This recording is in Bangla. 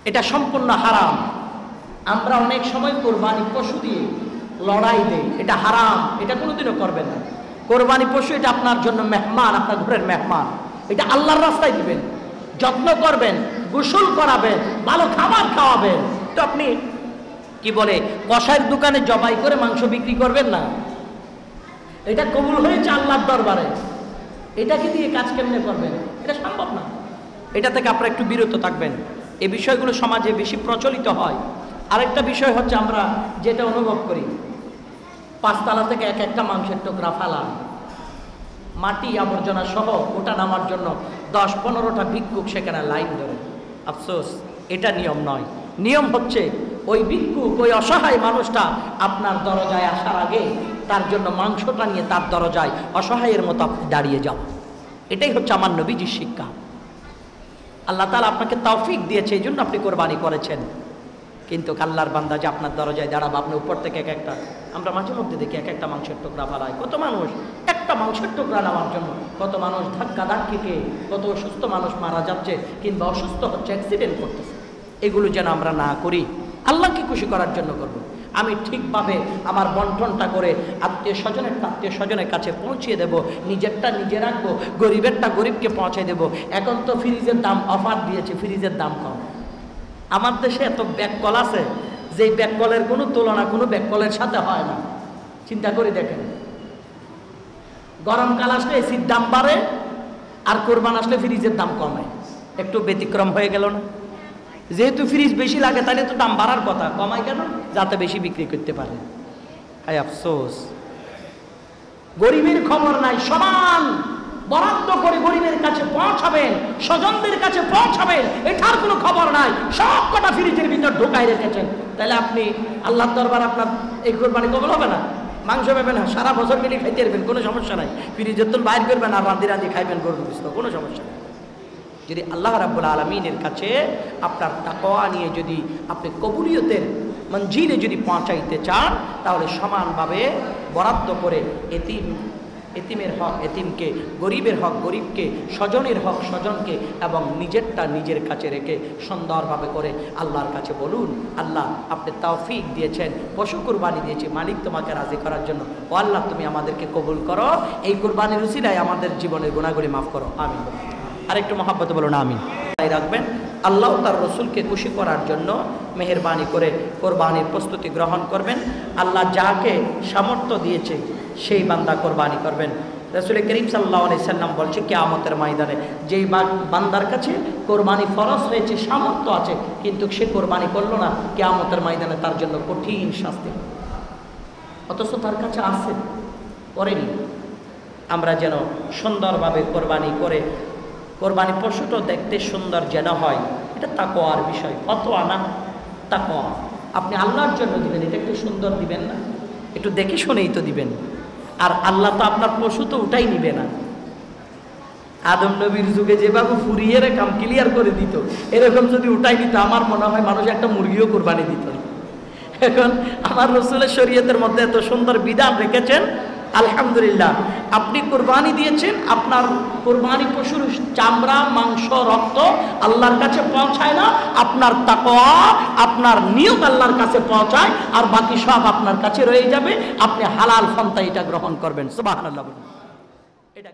এটা সম্পূর্ণ হারাম। আমরা অনেক সময় কোরবানি পশু দিয়ে লড়াই দেই, এটা হারাম, এটা কোনোদিনও করবেন না। কোরবানি পশু এটা আপনার জন্য মেহমান, আপনার ঘরের মেহমান, এটা আল্লাহর রাস্তায় দিবেন, যত্ন করবেন, গোসল করাবেন, ভালো খাবার খাওয়াবেন। তো আপনি কি বলে কসাইয়ের দোকানে জবাই করে মাংস বিক্রি করবেন না, এটা কবুল হয়েছে আল্লাহর দরবারে, এটাকে দিয়ে কাজ কেমনে করবেন? এটা সম্ভব না। এটা থেকে আপনারা একটু বিরত থাকবেন। এই বিষয়গুলো সমাজে বেশি প্রচলিত হয়। আরেকটা বিষয় হচ্ছে আমরা যেটা অনুভব করি, পাঁচতলা থেকে এক একটা মাংসের টুকরা ফালা, মাটি আবর্জনা সহ ওটা নামার জন্য 10-15টা ভিক্ষুক সেখানে লাইন ধরে। আফসোস, এটা নিয়ম নয়। নিয়ম হচ্ছে ওই ভিক্ষুক, ওই অসহায় মানুষটা আপনার দরজায় আসার আগে তার জন্য মাংসটা নিয়ে তার দরজায় অসহায়ের মতো আপনি দাঁড়িয়ে যান। এটাই হচ্ছে আমার নবীজির শিক্ষা। আল্লাহ তাআলা আপনাকে তৌফিক দিয়েছে, এই জন্য আপনি কোরবানি করেছেন। কিন্তু আল্লাহর বান্দা যে আপনার দরজায় দাঁড়াবে, আপনি উপর থেকে এক একটা, আমরা মাঝে মধ্যে দেখি এক একটা মাংসের টুকরা ফালায়। কত মানুষ একটা মাংসের টুকরা নেওয়ার জন্য, কত মানুষ ধাক্কা ধাক্কিকে, কত অসুস্থ মানুষ মারা যাচ্ছে কিংবা অসুস্থ হচ্ছে, অ্যাক্সিডেন্ট করতেছে। এগুলো যেন আমরা না করি, আল্লাহকে খুশি করার জন্য করব। আমি ঠিকভাবে আমার বন্টনটা করে আত্মীয় স্বজনের কাছে পৌঁছিয়ে দেব, নিজেরটা নিজে রাখবো, গরিবেরটা গরিবকে পৌঁছে দেব। এখন তো ফ্রিজের দাম অফার দিয়েছে, ফ্রিজের দাম কম। আমার দেশে এত ব্যাককল আছে যে ব্যাককলের কোনো তুলনা কোনো ব্যাককলের সাথে হয় না। চিন্তা করে দেখেন, গরমকাল আসলে এসির দাম বাড়ে, আর কোরবান আসলে ফ্রিজের দাম কমে। একটু ব্যতিক্রম হয়ে গেল না? যেহেতু ফ্রিজ বেশি লাগে তাহলে তো দাম বাড়ার কথা, কমায় কেন? যাতে বেশি বিক্রি করতে পারে। হায় আফসোস, গরিবের খবর নাই। সমান বরাদ্দ করে গরিবের কাছে পৌঁছাবেন, স্বজনদের কাছে পৌঁছাবেন, এটার কোনো খবর নাই। সব কটা ফ্রিজের ভিতর ঢোকাই রেখেছেন। তাহলে আপনি আল্লাহর দরবার আপনার এই কোরবানি কবুল হবে না? মাংস পাবেন না, সারা বছর মিলে খাইতে পারবেন, কোনো সমস্যা নাই। ফ্রিজের তো বাইর করবেন আর রাঁধি রাঁধি খাইবেন গরুর গোশত, কোনো সমস্যা নেই। যদি আল্লাহ রাব্বুল আলামিনের কাছে আপনার তাকওয়া নিয়ে যদি আপনি কবুলিয়তের মঞ্জিলে যদি পৌঁছাইতে চান, তাহলে সমানভাবে বরাদ্দ করে এতিমের হক এতিমকে, গরিবের হক গরিবকে, স্বজনের হক স্বজনকে, এবং নিজেরটা নিজের কাছে রেখে সুন্দরভাবে করে আল্লাহর কাছে বলুন, আল্লাহ আপনি তৌফিক দিয়েছেন, পশু কুরবানি দিয়েছি, মালিক তোমাকে রাজি করার জন্য। ও আল্লাহ, তুমি আমাদেরকে কবুল করো, এই কুরবানির উসিলায় আমাদের জীবনের গুনাহগুলি মাফ করো, আমিন। আরেকটু মহাব্বতে বলুন আমিন। তাই রাখবেন, আল্লাহ তার রসুলকে খুশি করার জন্য মেহেরবানি করে কোরবানির প্রস্তুতি গ্রহণ করবেন। আল্লাহ যাকে সামর্থ্য দিয়েছে সেই বান্দা কোরবানি করবেন। রাসূল করিম সাল্লাল্লাহু আলাইহি সাল্লাম বলছে, কিয়ামতের ময়দানে যেই বান্দার কাছে কোরবানি ফরজ হয়েছে, সামর্থ্য আছে, কিন্তু সে কোরবানি করলো না, কিয়ামতের ময়দানে তার জন্য কঠিন শাস্তি। অথচ তার কাছে আছে, করেনি। আমরা যেন সুন্দরভাবে কোরবানি করে, কোরবানি পশুটা দেখতে সুন্দর যেন হয়, এটা তাকওয়ার বিষয়, ফতোয়া না, তাকওয়া। আপনি আল্লাহর জন্য দিবেন, এটা একটু সুন্দর দিবেন না, একটু দেখে শুনেই তো দিবেন। আর আল্লাহ তো আপনার পশু তো উঠাই নিবে না। আদম নবীর যুগে যেভাবে ফুরিয়ে কাম ক্লিয়ার করে দিত, এরকম যদি উঠাই দিত, আমার মনে হয় মানুষ একটা মুরগিও কোরবানি দিত। এখন আমার রাসূলের শরীয়তের মধ্যে এত সুন্দর বিধান রেখেছেন, আলহামদুলিল্লাহ। আপনি কোরবানি দিয়েছেন, আপনার কোরবানি পশুর চামড়া, মাংস, রক্ত আল্লাহর কাছে পৌঁছায় না, আপনার তাকওয়া, আপনার নিয়ত আল্লাহর কাছে পৌঁছায়, আর বাকি সব আপনার কাছে রয়ে যাবে। আপনি হালাল পন্থা এটা গ্রহণ করবেন। সুবহানাল্লাহ। এটা